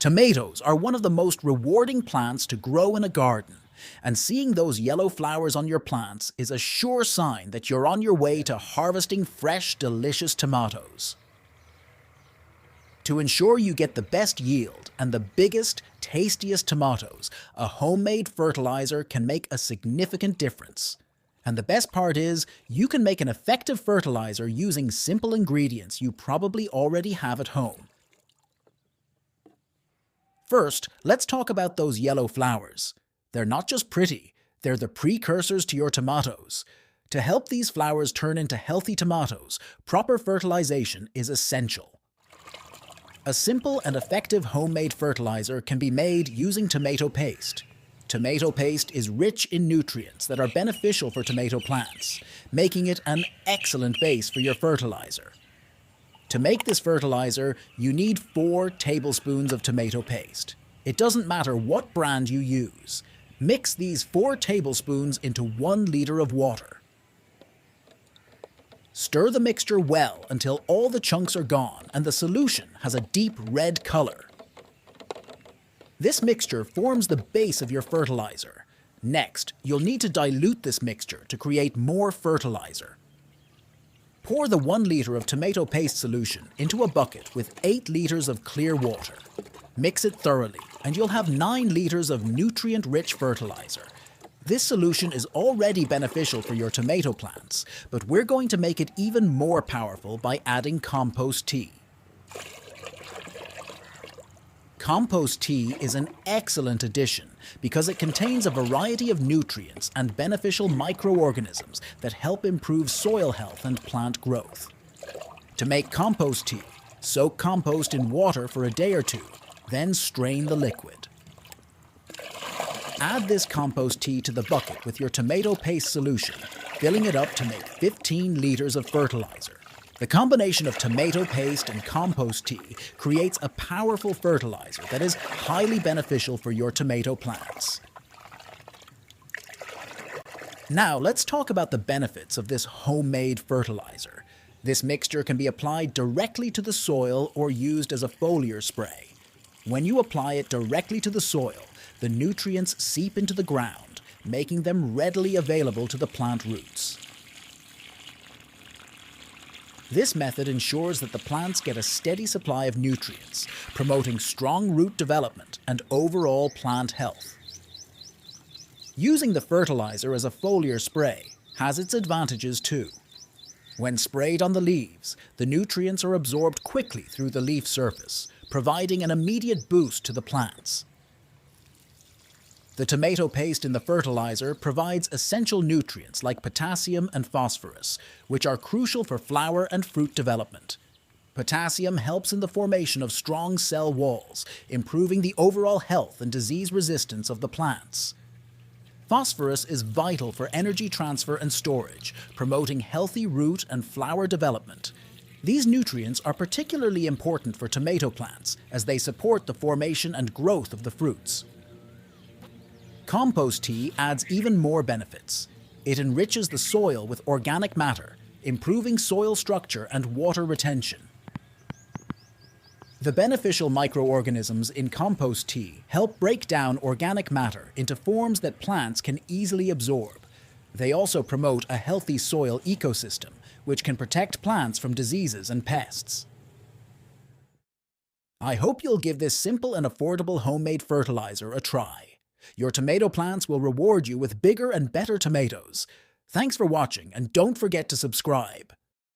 Tomatoes are one of the most rewarding plants to grow in a garden, and seeing those yellow flowers on your plants is a sure sign that you're on your way to harvesting fresh, delicious tomatoes. To ensure you get the best yield and the biggest, tastiest tomatoes, a homemade fertilizer can make a significant difference. And the best part is, you can make an effective fertilizer using simple ingredients you probably already have at home. First, let's talk about those yellow flowers. They're not just pretty, they're the precursors to your tomatoes. To help these flowers turn into healthy tomatoes, proper fertilization is essential. A simple and effective homemade fertilizer can be made using tomato paste. Tomato paste is rich in nutrients that are beneficial for tomato plants, making it an excellent base for your fertilizer. To make this fertilizer, you need 4 tablespoons of tomato paste. It doesn't matter what brand you use. Mix these 4 tablespoons into 1 liter of water. Stir the mixture well until all the chunks are gone and the solution has a deep red color. This mixture forms the base of your fertilizer. Next, you'll need to dilute this mixture to create more fertilizer. Pour the 1 liter of tomato paste solution into a bucket with 8 liters of clear water. Mix it thoroughly and you'll have 9 liters of nutrient-rich fertilizer. This solution is already beneficial for your tomato plants, but we're going to make it even more powerful by adding compost tea. Compost tea is an excellent addition because it contains a variety of nutrients and beneficial microorganisms that help improve soil health and plant growth. To make compost tea, soak compost in water for a day or 2, then strain the liquid. Add this compost tea to the bucket with your tomato paste solution, filling it up to make 15 liters of fertilizer. The combination of tomato paste and compost tea creates a powerful fertilizer that is highly beneficial for your tomato plants. Now let's talk about the benefits of this homemade fertilizer. This mixture can be applied directly to the soil or used as a foliar spray. When you apply it directly to the soil, the nutrients seep into the ground, making them readily available to the plant roots. This method ensures that the plants get a steady supply of nutrients, promoting strong root development and overall plant health. Using the fertilizer as a foliar spray has its advantages too. When sprayed on the leaves, the nutrients are absorbed quickly through the leaf surface, providing an immediate boost to the plants. The tomato paste in the fertilizer provides essential nutrients like potassium and phosphorus, which are crucial for flower and fruit development. Potassium helps in the formation of strong cell walls, improving the overall health and disease resistance of the plants. Phosphorus is vital for energy transfer and storage, promoting healthy root and flower development. These nutrients are particularly important for tomato plants as they support the formation and growth of the fruits. Compost tea adds even more benefits. It enriches the soil with organic matter, improving soil structure and water retention. The beneficial microorganisms in compost tea help break down organic matter into forms that plants can easily absorb. They also promote a healthy soil ecosystem, which can protect plants from diseases and pests. I hope you'll give this simple and affordable homemade fertilizer a try. Your tomato plants will reward you with bigger and better tomatoes. Thanks for watching, and don't forget to subscribe.